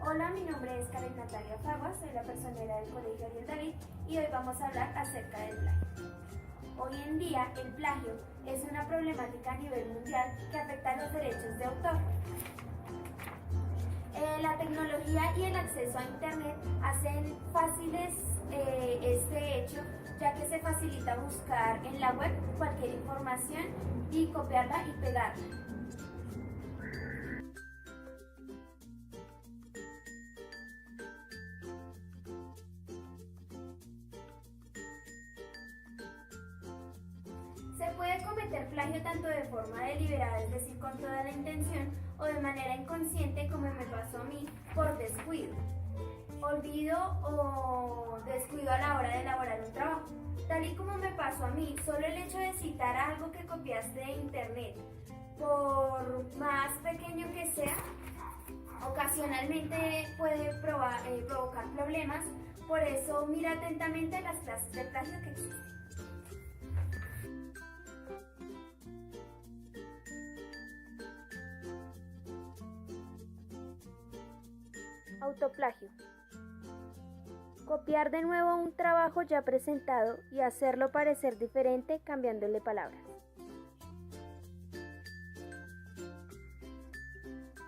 Hola, mi nombre es Karen Natalia Fraguas, soy la personera del Colegio Ariel David y hoy vamos a hablar acerca del plagio. Hoy en día el plagio es una problemática a nivel mundial que afecta a los derechos de autor. La tecnología y el acceso a Internet hacen fáciles este hecho, ya que se facilita buscar en la web cualquier información y copiarla y pegarla. Se puede cometer plagio tanto de forma deliberada, es decir, con toda la intención, o de manera inconsciente, como me pasó a mí, por descuido, olvido o descuido a la hora de elaborar un trabajo. Tal y como me pasó a mí, solo el hecho de citar algo que copiaste de internet, por más pequeño que sea, ocasionalmente puede provocar problemas. Por eso mira atentamente las clases de plagio que existen. Autoplagio. Copiar de nuevo un trabajo ya presentado y hacerlo parecer diferente cambiándole palabras.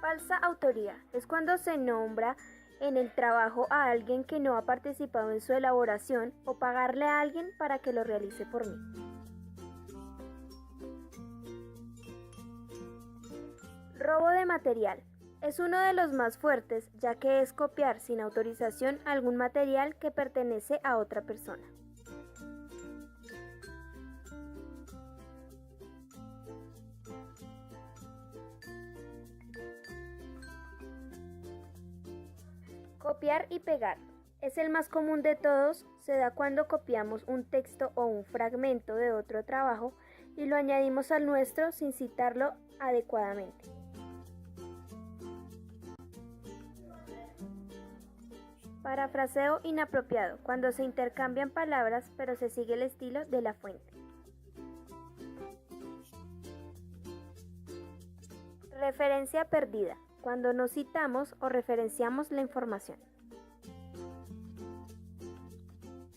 Falsa autoría es cuando se nombra en el trabajo a alguien que no ha participado en su elaboración o pagarle a alguien para que lo realice por mí. Robo de material. Es uno de los más fuertes, ya que es copiar sin autorización algún material que pertenece a otra persona. Copiar y pegar. Es el más común de todos, se da cuando copiamos un texto o un fragmento de otro trabajo y lo añadimos al nuestro sin citarlo adecuadamente. Parafraseo inapropiado, cuando se intercambian palabras pero se sigue el estilo de la fuente. Referencia perdida, cuando no citamos o referenciamos la información.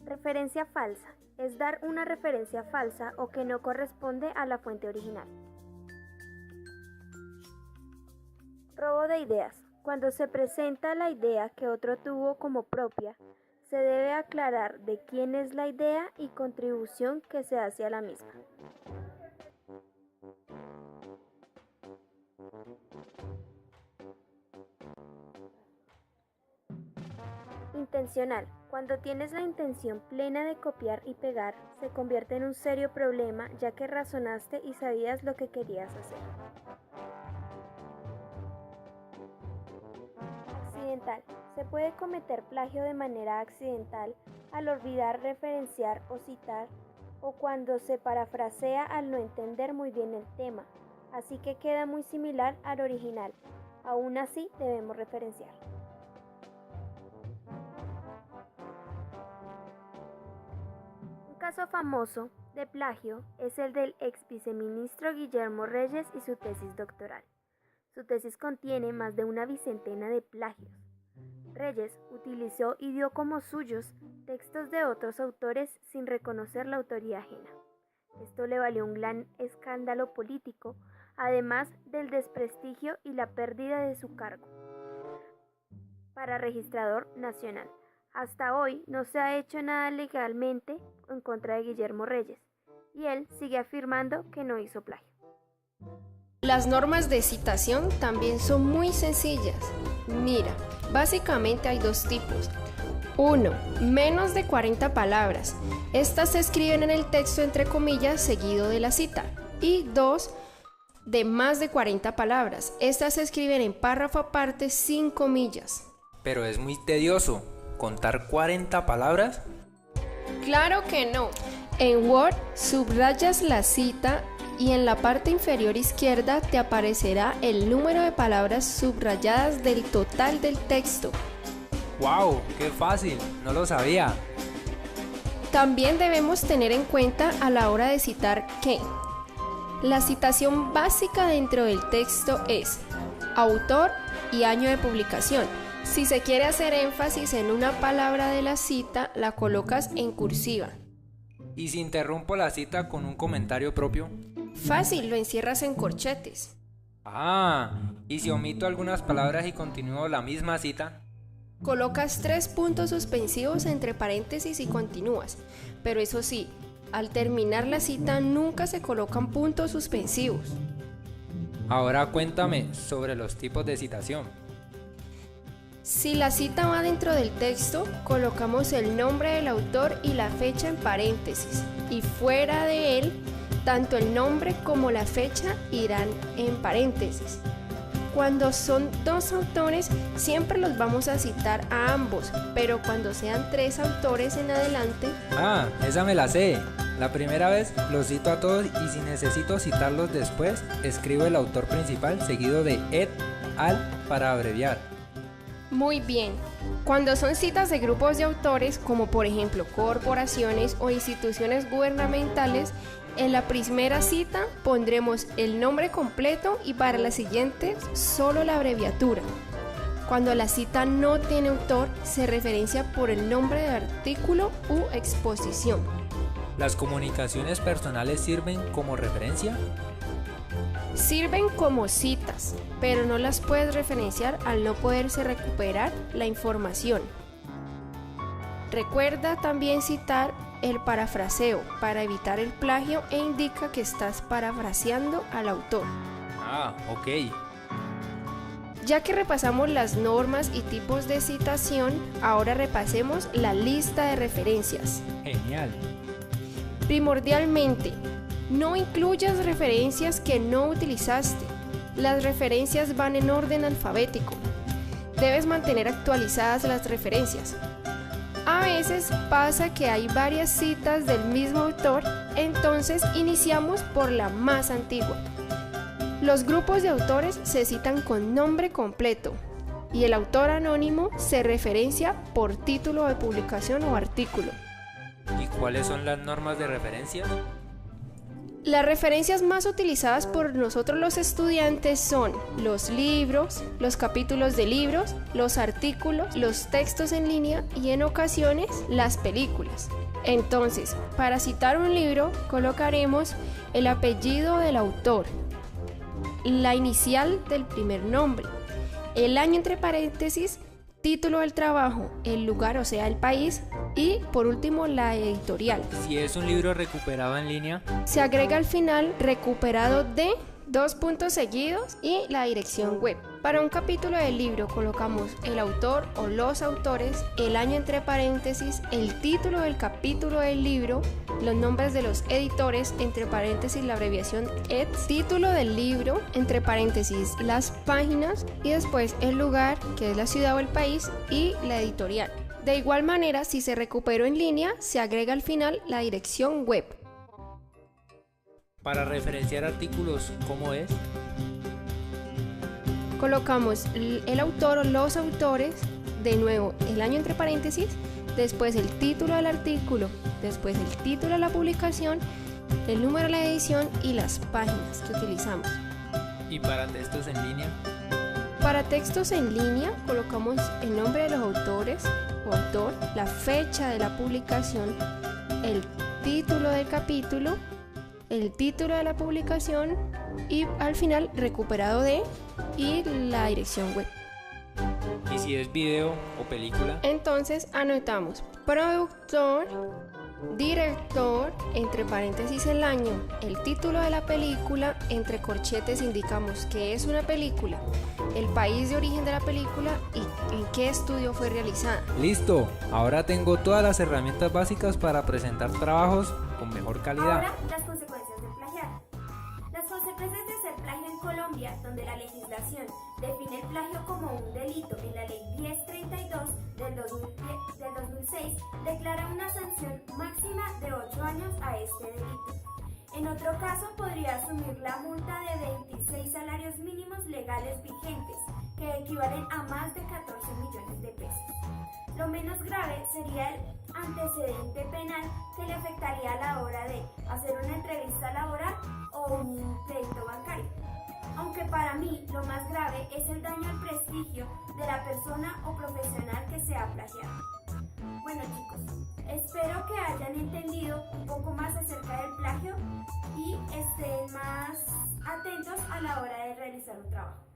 Referencia falsa, es dar una referencia falsa o que no corresponde a la fuente original. Robo de ideas. Cuando se presenta la idea que otro tuvo como propia, se debe aclarar de quién es la idea y contribución que se hace a la misma. Intencional. Cuando tienes la intención plena de copiar y pegar, se convierte en un serio problema, ya que razonaste y sabías lo que querías hacer. Accidental. Se puede cometer plagio de manera accidental al olvidar referenciar o citar, o cuando se parafrasea al no entender muy bien el tema, así que queda muy similar al original. Aún así debemos referenciar. Un caso famoso de plagio es el del ex viceministro Guillermo Reyes y su tesis doctoral. Su tesis contiene más de una vicentena de plagios. Reyes utilizó y dio como suyos textos de otros autores sin reconocer la autoría ajena. Esto le valió un gran escándalo político, además del desprestigio y la pérdida de su cargo para registrador nacional. Hasta hoy no se ha hecho nada legalmente en contra de Guillermo Reyes, y él sigue afirmando que no hizo plagio. Las normas de citación también son muy sencillas. Mira, básicamente hay dos tipos. 1. Menos de 40 palabras. Estas se escriben en el texto entre comillas seguido de la cita. Y 2. De más de 40 palabras. Estas se escriben en párrafo aparte sin comillas. Pero es muy tedioso. ¿Contar 40 palabras? Claro que no. En Word subrayas la cita y en la parte inferior izquierda te aparecerá el número de palabras subrayadas del total del texto. ¡Wow! ¡Qué fácil! No lo sabía. También debemos tener en cuenta a la hora de citar que la citación básica dentro del texto es autor y año de publicación. Si se quiere hacer énfasis en una palabra de la cita, la colocas en cursiva. ¿Y si interrumpo la cita con un comentario propio? Fácil, lo encierras en corchetes. Ah, ¿y si omito algunas palabras y continúo la misma cita? Colocas 3 puntos suspensivos entre paréntesis y continúas, pero eso sí, al terminar la cita nunca se colocan puntos suspensivos. Ahora cuéntame sobre los tipos de citación. Si la cita va dentro del texto, colocamos el nombre del autor y la fecha en paréntesis, y fuera de él, tanto el nombre como la fecha irán en paréntesis. Cuando son 2 autores, siempre los vamos a citar a ambos, pero cuando sean 3 autores en adelante, Ah, esa me la sé. La primera vez los cito a todos y si necesito citarlos después, escribo el autor principal seguido de et al para abreviar. muy bien. Cuando son citas de grupos de autores, como por ejemplo corporaciones o instituciones gubernamentales, en la primera cita pondremos el nombre completo y para las siguientes solo la abreviatura. Cuando la cita no tiene autor, se referencia por el nombre del artículo u exposición. ¿Las comunicaciones personales sirven como referencia? Sirven como citas, pero no las puedes referenciar al no poderse recuperar la información. Recuerda también citar el parafraseo para evitar el plagio e indica que estás parafraseando al autor. Ah, ok. Ya que repasamos las normas y tipos de citación, ahora repasemos la lista de referencias. Genial. Primordialmente, no incluyas referencias que no utilizaste. Las referencias van en orden alfabético. Debes mantener actualizadas las referencias. A veces pasa que hay varias citas del mismo autor, entonces iniciamos por la más antigua. Los grupos de autores se citan con nombre completo y el autor anónimo se referencia por título de publicación o artículo. ¿Y cuáles son las normas de referencia? Las referencias más utilizadas por nosotros los estudiantes son los libros, los capítulos de libros, los artículos, los textos en línea y en ocasiones las películas. Entonces, para citar un libro colocaremos el apellido del autor, la inicial del primer nombre, el año entre paréntesis, título del trabajo, el lugar, o sea, el país, y por último la editorial. Si es un libro recuperado en línea, Se agrega al final recuperado de 2 puntos seguidos y la dirección web. Para un capítulo del libro colocamos el autor o los autores, el año entre paréntesis, el título del capítulo del libro, los nombres de los editores, entre paréntesis la abreviación ed, título del libro, entre paréntesis las páginas y después el lugar, que es la ciudad o el país, y la editorial. De igual manera, si se recuperó en línea, se agrega al final la dirección web. para referenciar artículos, ¿cómo es? Colocamos el autor o los autores, de nuevo el año entre paréntesis, después el título del artículo, después el título de la publicación, el número de la edición y las páginas que utilizamos. ¿Y para textos en línea? Para textos en línea colocamos el nombre de los autores o autor, la fecha de la publicación, el título del capítulo, el título de la publicación y al final recuperado de y la dirección web. ¿Y si es video o película? Entonces anotamos productor, director, entre paréntesis el año, el título de la película, entre corchetes indicamos que es una película, el país de origen de la película y en qué estudio fue realizada. ¡Listo! Ahora tengo todas las herramientas básicas para presentar trabajos con mejor calidad. Ahora, las consecuencias del plagiar. Las consecuencias de ser plagio en Colombia, donde la legislación define el plagio como un delito en la Ley 1032 del 2006, declara una sanción máxima de 8 años a este delito. En otro caso, podría asumir la multa de 26 salarios mínimos legales vigentes, que equivalen a más de 14 millones de pesos. Lo menos grave sería el antecedente penal que le afectaría a la hora de hacer una entrevista laboral o un crédito bancario. Aunque para mí lo más grave es el daño al prestigio de la persona o profesional que se ha plagiado. Bueno chicos, espero que hayan entendido un poco más acerca del plagio y estén más atentos a la hora de realizar un trabajo.